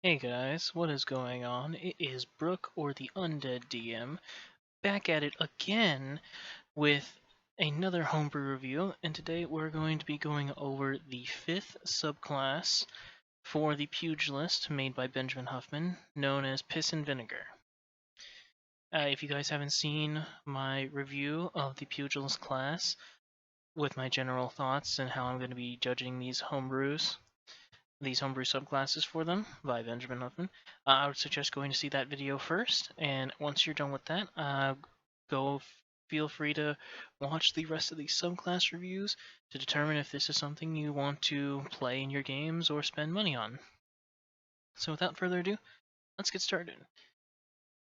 Hey guys, what is going on? It is Brooke, or the Undead DM, back at it again with another homebrew review, and today we're going to be going over the 5th subclass for the Pugilist made by Benjamin Huffman, known as Piss and Vinegar. If you guys haven't seen my review of the Pugilist class, with my general thoughts and how I'm going to be judging these homebrew subclasses for them by Benjamin Huffman, I would suggest going to see that video first. And once you're done with that, go feel free to watch the rest of these subclass reviews to determine if this is something you want to play in your games or spend money on. So without further ado, let's get started.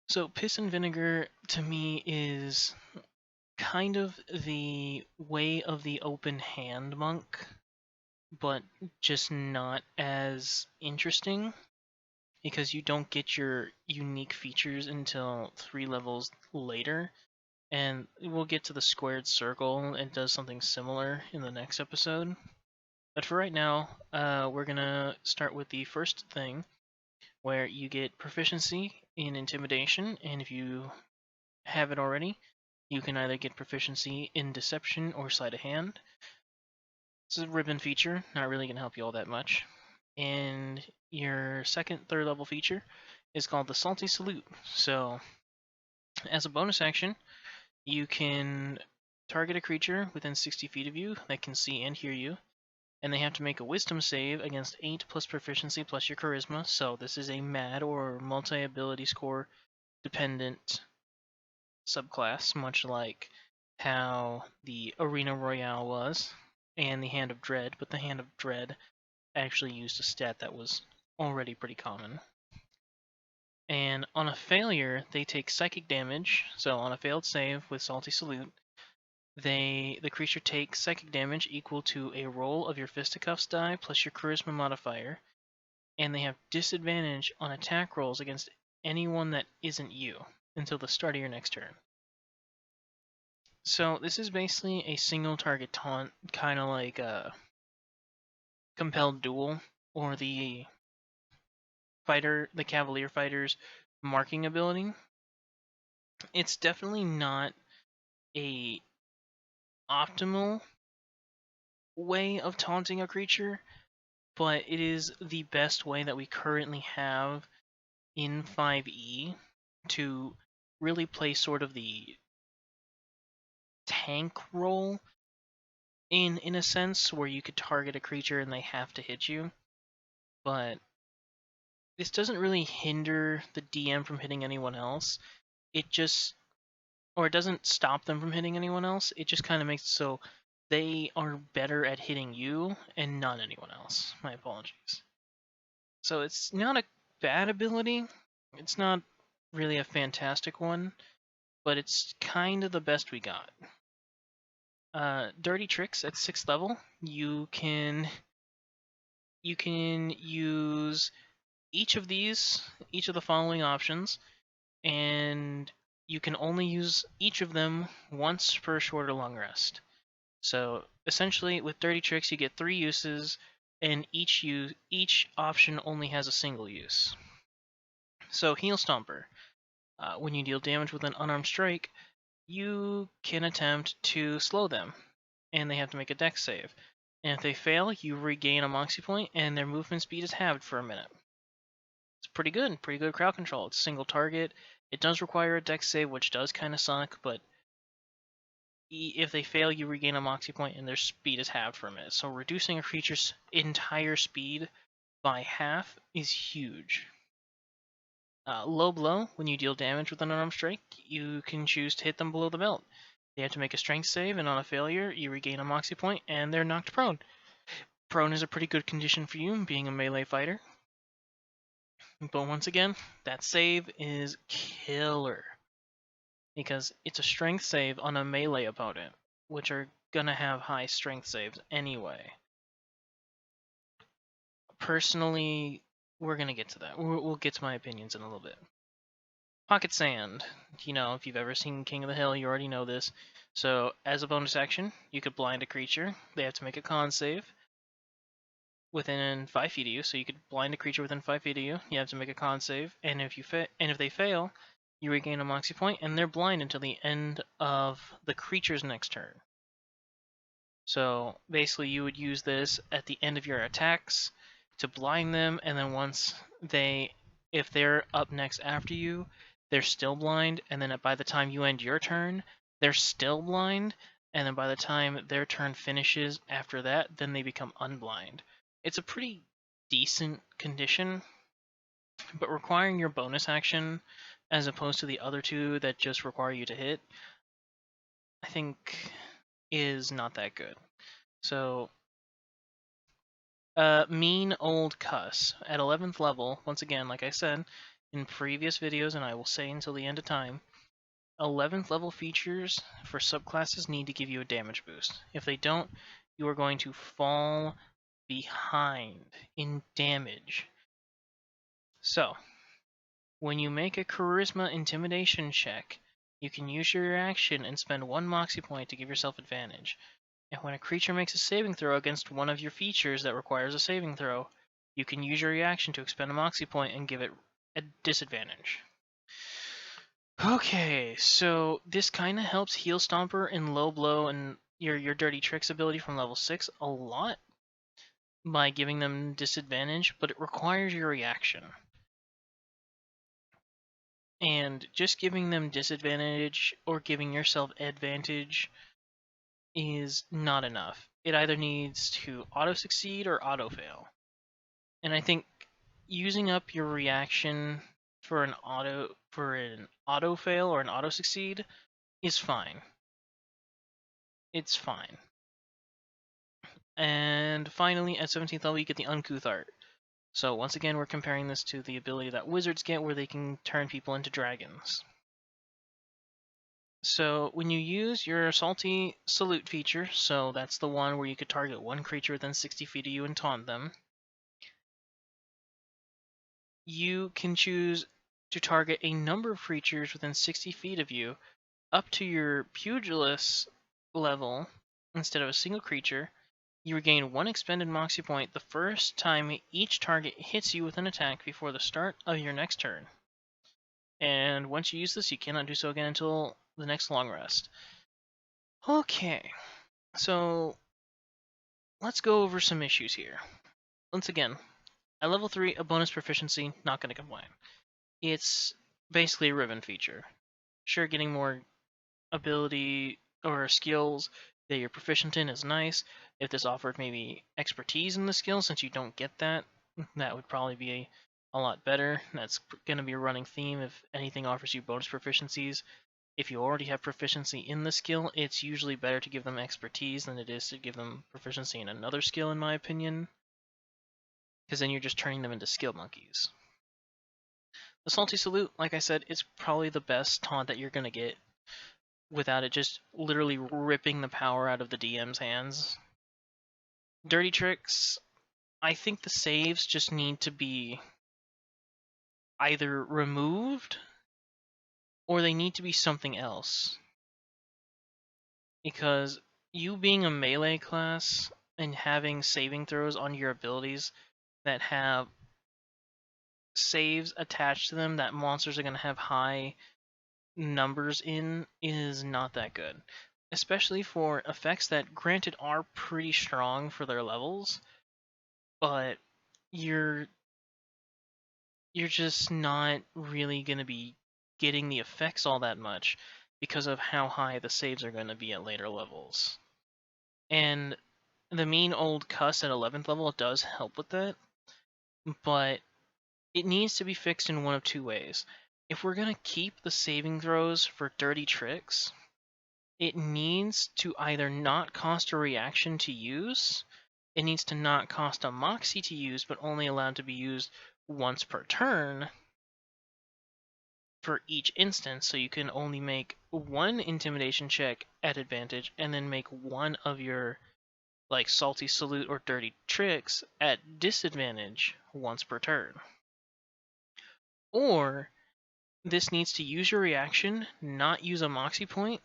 So Piss and Vinegar to me is kind of the way of the open hand monk, but just not as interesting because you don't get your unique features until 3 levels later. And we'll get to the squared circle and does something similar in the next episode. But for right now, we're gonna start with the first thing, where you get proficiency in intimidation, and if you have it already, you can either get proficiency in deception or sleight of hand. It's a ribbon feature, not really gonna help you all that much. And your second, third level feature is called the Salty Salute. So, as a bonus action, you can target a creature within 60 feet of you that can see and hear you, and they have to make a wisdom save against 8 plus proficiency plus your charisma. So, this is a mad or multi ability score dependent subclass, much like how the Arena Royale was and the Hand of Dread, but the Hand of Dread actually used a stat that was already pretty common. And on a failure, they take psychic damage. So on a failed save with Salty Salute, the creature takes psychic damage equal to a roll of your fisticuffs die plus your charisma modifier, and they have disadvantage on attack rolls against anyone that isn't you until the start of your next turn. So this is basically a single target taunt, kind of like a compelled duel or the Cavalier fighter's marking ability. It's definitely not a optimal way of taunting a creature, but it is the best way that we currently have in 5e to really play sort of the tank role in a sense, where you could target a creature and they have to hit you. But this doesn't really hinder the DM from hitting anyone else. It doesn't stop them from hitting anyone else. It just kind of makes it so they are better at hitting you and not anyone else. My apologies. So it's not a bad ability. It's not really a fantastic one, but it's kind of the best we got. Dirty Tricks at 6th level, you can use each of the following options, and you can only use each of them once per short or long rest. So essentially, with Dirty Tricks, you get 3 uses, and each option only has a single use. So Heel Stomper, when you deal damage with an unarmed strike, you can attempt to slow them, and they have to make a dex save. And if they fail, you regain a moxie point, and their movement speed is halved for a minute. It's pretty good crowd control. It's a single target. It does require a dex save, which does kind of suck, but if they fail, you regain a moxie point, and their speed is halved for a minute. So reducing a creature's entire speed by half is huge. Low blow, when you deal damage with an unarmed strike, you can choose to hit them below the belt. They have to make a strength save, and on a failure, you regain a moxie point, and they're knocked prone. Prone is a pretty good condition for you, being a melee fighter. But once again, that save is killer, because it's a strength save on a melee opponent, which are gonna have high strength saves anyway. Personally, we're gonna get to that. We'll get to my opinions in a little bit. Pocket Sand. If you've ever seen King of the Hill, you already know this. So, as a bonus action, you could blind a creature. They have to make a con save. within 5 feet of you, so you could blind a creature within 5 feet of you. You have to make a con save, and if they fail, you regain a moxie point, and they're blind until the end of the creature's next turn. So basically, you would use this at the end of your attacks to blind them, and then if they're up next after you, they're still blind, and then by the time you end your turn, they're still blind, and then by the time their turn finishes after that, then they become unblind. It's a pretty decent condition, but requiring your bonus action as opposed to the other two that just require you to hit, I think is not that good. So, Mean Old Cuss. At 11th level, once again, like I said in previous videos, and I will say until the end of time, 11th level features for subclasses need to give you a damage boost. If they don't, you are going to fall behind in damage. So, when you make a Charisma Intimidation check, you can use your action and spend 1 Moxie point to give yourself advantage. And when a creature makes a saving throw against one of your features that requires a saving throw, you can use your reaction to expend a Moxie point and give it a disadvantage. Okay, so this kind of helps Heel Stomper and Low Blow and your Dirty Tricks ability from level 6 a lot by giving them disadvantage, but it requires your reaction. And just giving them disadvantage or giving yourself advantage is not enough. It either needs to auto-succeed or auto-fail. And I think using up your reaction for an auto-fail or an auto-succeed is fine. It's fine. And finally, at 17th level, you get the Uncouth Art. So once again, we're comparing this to the ability that wizards get where they can turn people into dragons. So when you use your Salty Salute feature, so that's the one where you could target one creature within 60 feet of you and taunt them, you can choose to target a number of creatures within 60 feet of you up to your Pugilist level. Instead of a single creature, you regain 1 expended Moxie point the first time each target hits you with an attack before the start of your next turn. And once you use this, you cannot do so again until the next long rest. Okay, so let's go over some issues here. Once again, at level 3, a bonus proficiency, not going to complain. It's basically a ribbon feature. Sure, getting more ability or skills that you're proficient in is nice. If this offered maybe expertise in the skill, since you don't get that, that would probably be a lot better. That's going to be a running theme if anything offers you bonus proficiencies. If you already have proficiency in the skill, it's usually better to give them expertise than it is to give them proficiency in another skill, in my opinion, because then you're just turning them into skill monkeys. The Salty Salute, like I said, is probably the best taunt that you're going to get without it just literally ripping the power out of the DM's hands. Dirty Tricks, I think the saves just need to be either removed or they need to be something else. Because you being a melee class and having saving throws on your abilities that have saves attached to them that monsters are going to have high numbers in is not that good. Especially for effects that, granted, are pretty strong for their levels, but you're just not really going to be getting the effects all that much because of how high the saves are going to be at later levels. And the Mean Old Cuss at 11th level does help with that, but it needs to be fixed in one of two ways. If we're going to keep the saving throws for Dirty Tricks, it needs to either not cost a reaction to use, it needs to not cost a Moxie to use, but only allowed to be used once per turn for each instance, so you can only make 1 intimidation check at advantage, and then make 1 of your like Salty Salute or Dirty Tricks at disadvantage once per turn. Or this needs to use your reaction, not use a Moxie point,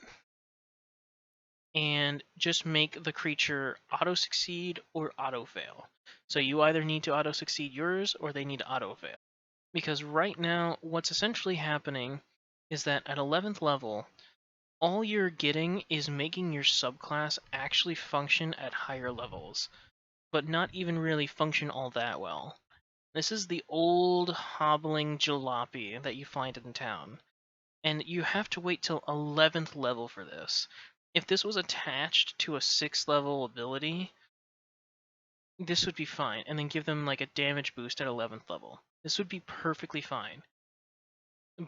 and just make the creature auto-succeed or auto-fail. So you either need to auto-succeed yours or they need to auto-fail. Because right now, what's essentially happening is that at 11th level, all you're getting is making your subclass actually function at higher levels, but not even really function all that well. This is the old hobbling jalopy that you find in town, and you have to wait till 11th level for this. If this was attached to a 6th level ability, this would be fine, and then give them like a damage boost at 11th level. This would be perfectly fine.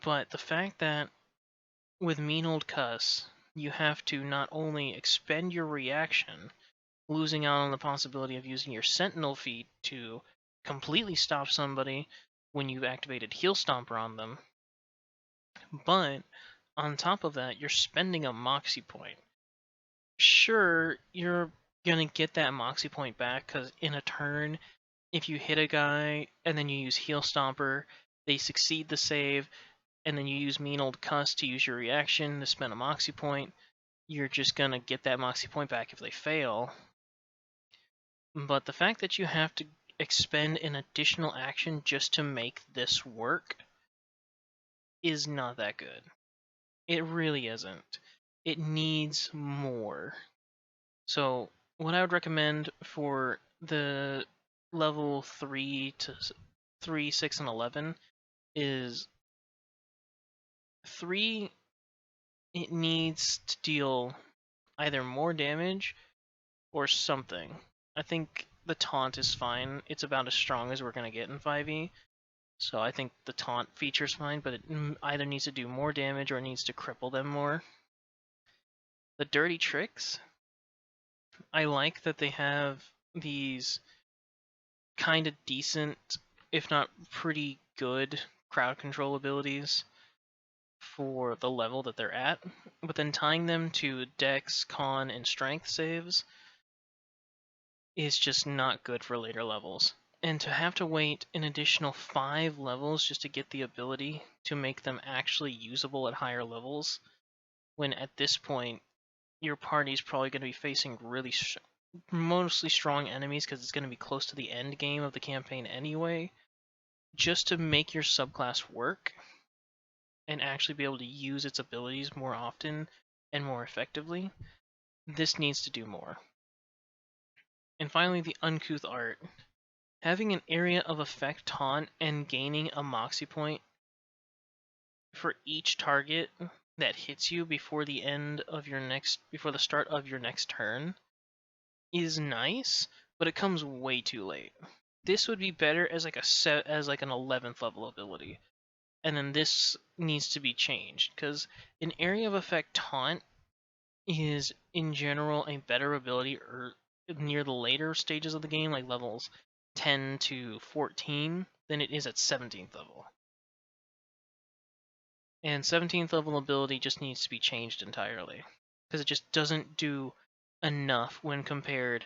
But the fact that with Mean Old Cuss, you have to not only expend your reaction, losing out on the possibility of using your Sentinel feat to completely stop somebody when you've activated Heel Stomper on them, but on top of that, you're spending a Moxie point. Sure, you're gonna get that Moxie point back, because in a turn, if you hit a guy and then you use Heel Stomper, they succeed the save, and then you use Mean Old Cuss to use your reaction to spend a Moxie point, you're just gonna get that Moxie point back if they fail. But the fact that you have to expend an additional action just to make this work is not that good. It really isn't. It needs more. So, what I would recommend for the level 3 to 3, 6, and 11 is 3, it needs to deal either more damage or something. I think the taunt is fine. It's about as strong as we're going to get in 5e. So I think the taunt feature's fine, but it either needs to do more damage or it needs to cripple them more. The dirty tricks, I like that they have these kind of decent, if not pretty good, crowd control abilities for the level that they're at, but then tying them to dex, con, and strength saves is just not good for later levels. And to have to wait an additional 5 levels just to get the ability to make them actually usable at higher levels, when at this point your party's probably going to be facing really mostly strong enemies because it's going to be close to the end game of the campaign anyway, just to make your subclass work and actually be able to use its abilities more often and more effectively, this needs to do more. And finally, the uncouth art. Having an area of effect taunt and gaining a Moxie point for each target that hits you before the start of your next turn is nice, but it comes way too late. This would be better as like an 11th level ability, and then this needs to be changed because an area of effect taunt is in general a better ability near the later stages of the game, like levels 10 to 14, than it is at 17th level. And 17th level ability just needs to be changed entirely, because it just doesn't do enough when compared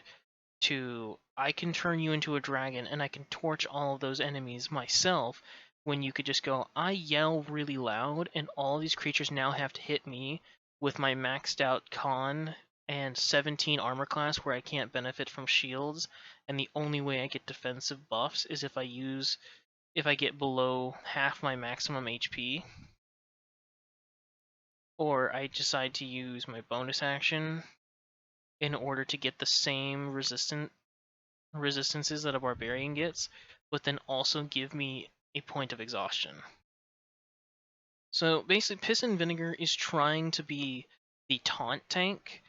to I can turn you into a dragon and I can torch all of those enemies myself, when you could just go, I yell really loud and all these creatures now have to hit me with my maxed out con and 17 armor class where I can't benefit from shields, and the only way I get defensive buffs is if I get below half my maximum HP, or I decide to use my bonus action in order to get the same resistances that a barbarian gets, but then also give me a point of exhaustion. So basically, Piss and Vinegar is trying to be the taunt tank,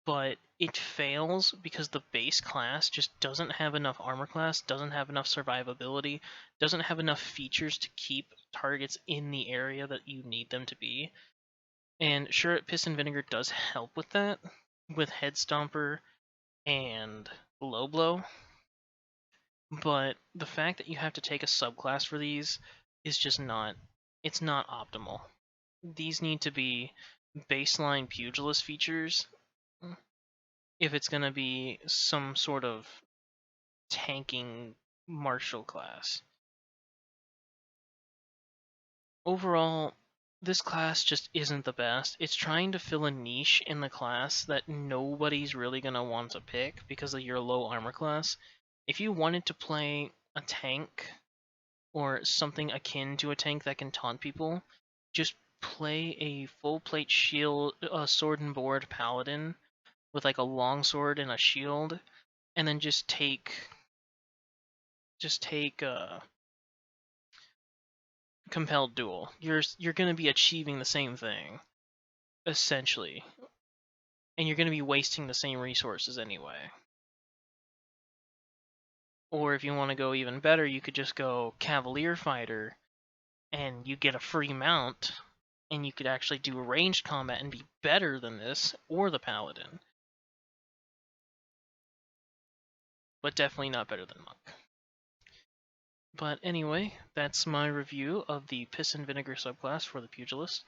but it fails because the base class just doesn't have enough armor class, doesn't have enough survivability, doesn't have enough features to keep targets in the area that you need them to be. And sure, Piss and Vinegar does help with that, with Head Stomper and Low Blow, but the fact that you have to take a subclass for these is just not optimal. These need to be baseline Pugilist features if it's going to be some sort of tanking martial class. Overall, this class just isn't the best. It's trying to fill a niche in the class that nobody's really going to want to pick because of your low armor class. If you wanted to play a tank or something akin to a tank that can taunt people, just play a full plate shield, sword and board paladin with like a long sword and a shield, and then just take compelled duel. You're gonna be achieving the same thing essentially, and you're gonna be wasting the same resources anyway. Or if you want to go even better, you could just go Cavalier Fighter, and you get a free mount, and you could actually do ranged combat and be better than this, or the Paladin. But definitely not better than Monk. But anyway, that's my review of the Piss and Vinegar subclass for the Pugilist.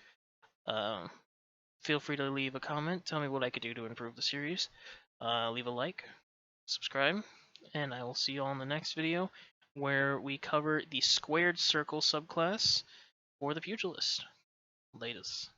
Feel free to leave a comment, tell me what I could do to improve the series. Leave a like, subscribe, and I will see you all in the next video where we cover the Squared Circle subclass for the Pugilist. Latest.